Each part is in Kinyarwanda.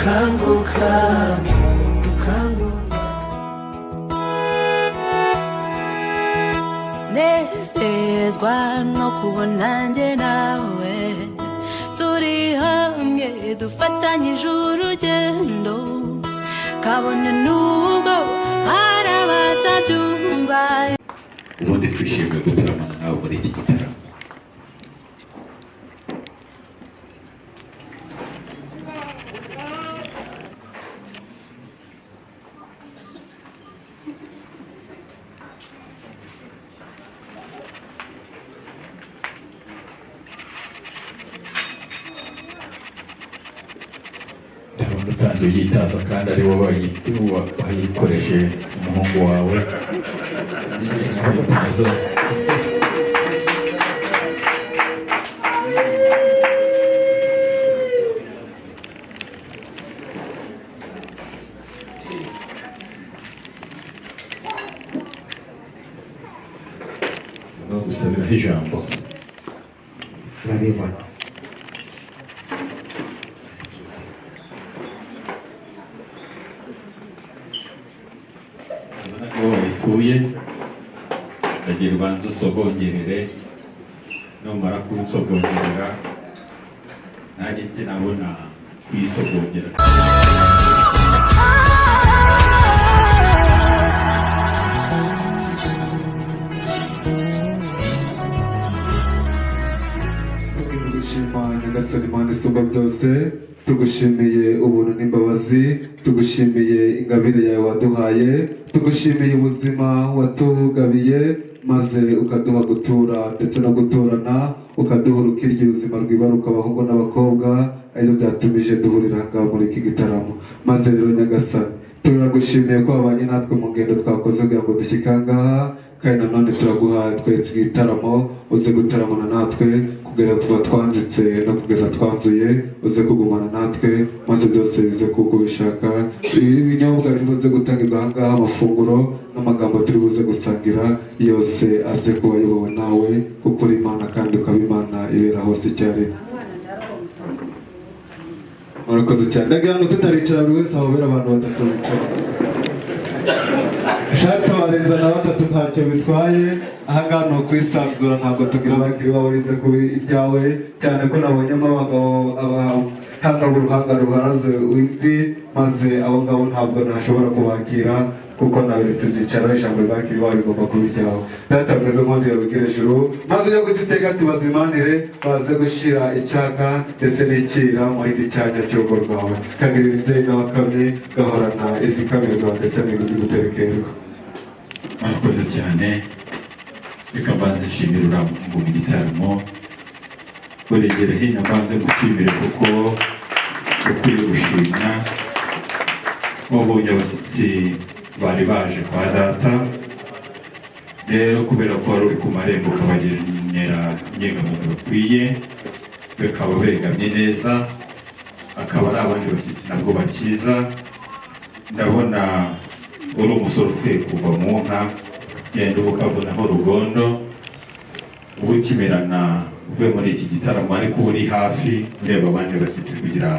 kanguka nezezwa no kubona njye nawe turi hamwe dufatanyije urugendo kabone nubwo hari abatabyumva. ubundi twishimiye gutaramana nawe muri iki gitaramo. kandi uyitaza kandi ari wowe wayikoreshe umuhungu wawe no gusabiraho ijambo urabibona. Wabituye ndagira ubanza usogongerere numara kuwusogongerera nanjye nabona kuyisogongera. Tugushima Nyagasani Imana isumba byose, tugushimiye ubuntu n'imbabazi, tugushimiye ingabire yawe waduhaye, tugushimiye ubuzima watugabiye maze ukaduha gutura ndetse no guturana, ukaduha urukirya ubuzima rwibaruka abahungu n'abakobwa, aribyo byatumije duhurira ngaha muri iki gitaramo. Maze rero Nyagasani turagushimiye ko wabanye natwe mu ngendo twakoze kugira ngo dushyike ngaha, kandi nanone turaguhaye twese igitaramo uze gutaramana natwe kugera tuba twanzitse no kugeza twanzuye, uze kugumana natwe maze byose bize kuko ubishaka. Ibinyobwa biri buze gutangirwa aha ngaha, amafunguro n'amagambo turi buze gusangira yose aze kuba ayobowe nawe kuko uri Imana kandi ukaba Imana ibera hose icyarimwe. Murakoze cyane. Ndagira ngo tutaricara buri wese ahobera abantu batatu bicara. Ushatse warenza na batatu ntacyo bitwaye, aha ngaha ni ukwisanzura, ntabwo tugira abakiri baburize ku ibyawe, cyane ko nabonyemo abagabo abahanga uruhanga ruharaze w'imvi, maze abo ngabo ntabwo ntashobora kubakira kuko naberetse ibyicaro ijambo bakiri babo rigomba kuba iryawe. Data mwiza nkongera wigire ijuru, maze ujye gukitega tubazimanire baze gushyira icyaka ndetse n'ikira muri iki cyanya cy'urugo rwawe, kagira inzego n'abakamyi gahorana izikamirwa ndetse n'iziguterekerwa. Murakoze cyane. Reka mbanze nshimire uramu mu gitaramo, uregere hino mbanze gushimire kuko ukwiye gushimwa. Wabonye abashyitsi bari baje kwa data, rero kubera ko wari uri ku marembo ukabagenera inyengamuzi bakwiye, bakaba begamye neza, akaba ari abandi bashyitsi nabwo bakiza. Ndabona uri umusore ukwiye kuva mu nka, yenda uba ukabonaho rugondo, uba ukimerana uvuye muri iki gitaramo, ariko uri hafi ureba abandi bashyitsi kugira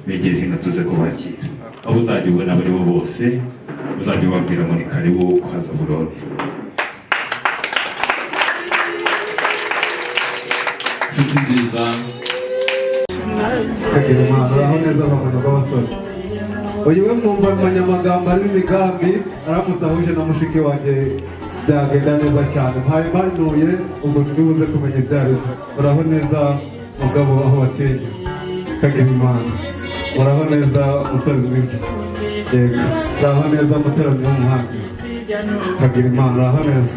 begere hino tuze kubakira. Aho uzajya ubona abo aribo bose uzajya ubabwira muri karibu kwaza burone. Inshuti nziza, kagira Imana aho neza abagabo b'abasore. Uyu we mwumva amanyamagambo arimo imigambi, aramutse ahuje na mushiki wanjye byagenda neza cyane. Mpaye mpanuye ubwo turi buze kumenya ibyo ari byo. Uraho neza mugabo aho wateye, kagira Imana. Uraho neza umusozi mwiza. Yego. Uraho neza umuteranyi w'umuhanga, kagira Imana. Uraho neza.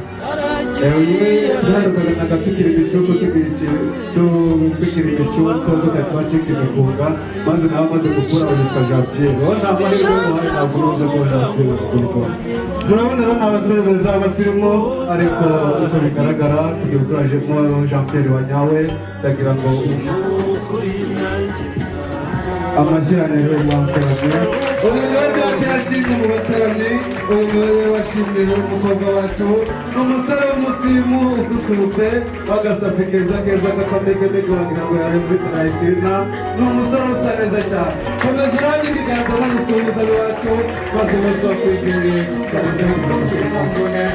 Duharukaga tukiri igicuku tukiri igicuku tukacika imigunga, maze nawe amaze gukura witwa Jean Pierre. Uwo ntabwo ari we muhari, ntabwo uruze ko Jean Pierre kubikora. Turabona rero ni abasore beza basirimu, ariko uko bigaragara tugiye gukorajemo Jean Pierre wa nyawe. Ndagira ngo amajyane y'umwamikazi uyu niwe byakirashimye mu bataramyi uyu niwe washimiye umukobwa wacu ni umusore w'umusirimu ususurutse w'agasatsi keza keza k'akamegemege wagira ngo yarezwe tunayikirina ni umusore usa neza cyane komeza urange ikiganza n'umusuhuza iwacu maze bose bakwigiriye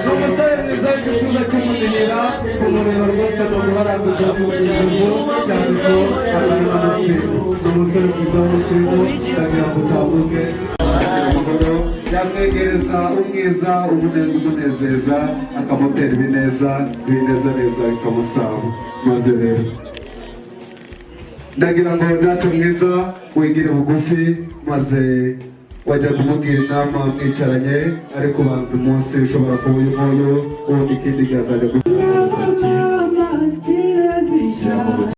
ni umusore mwiza w'igituza cy'umunihira umuriro rwose ni uguharanguza mu gihugu cyane ko atari n'umusirimu ni umusore mwiza w'umusirimu ndagira ngo utabuze yamwegereza umwiza umuneza umunezeza akamutera ibineza ibineza neza bikamusaba maze rero ndagira ngo data mwiza wigire bugufi maze wajya kumubwira inama mwicaranye ariko ubanza umunsi ushobora kuba uyu nguyu ubundi ikindi gihazajya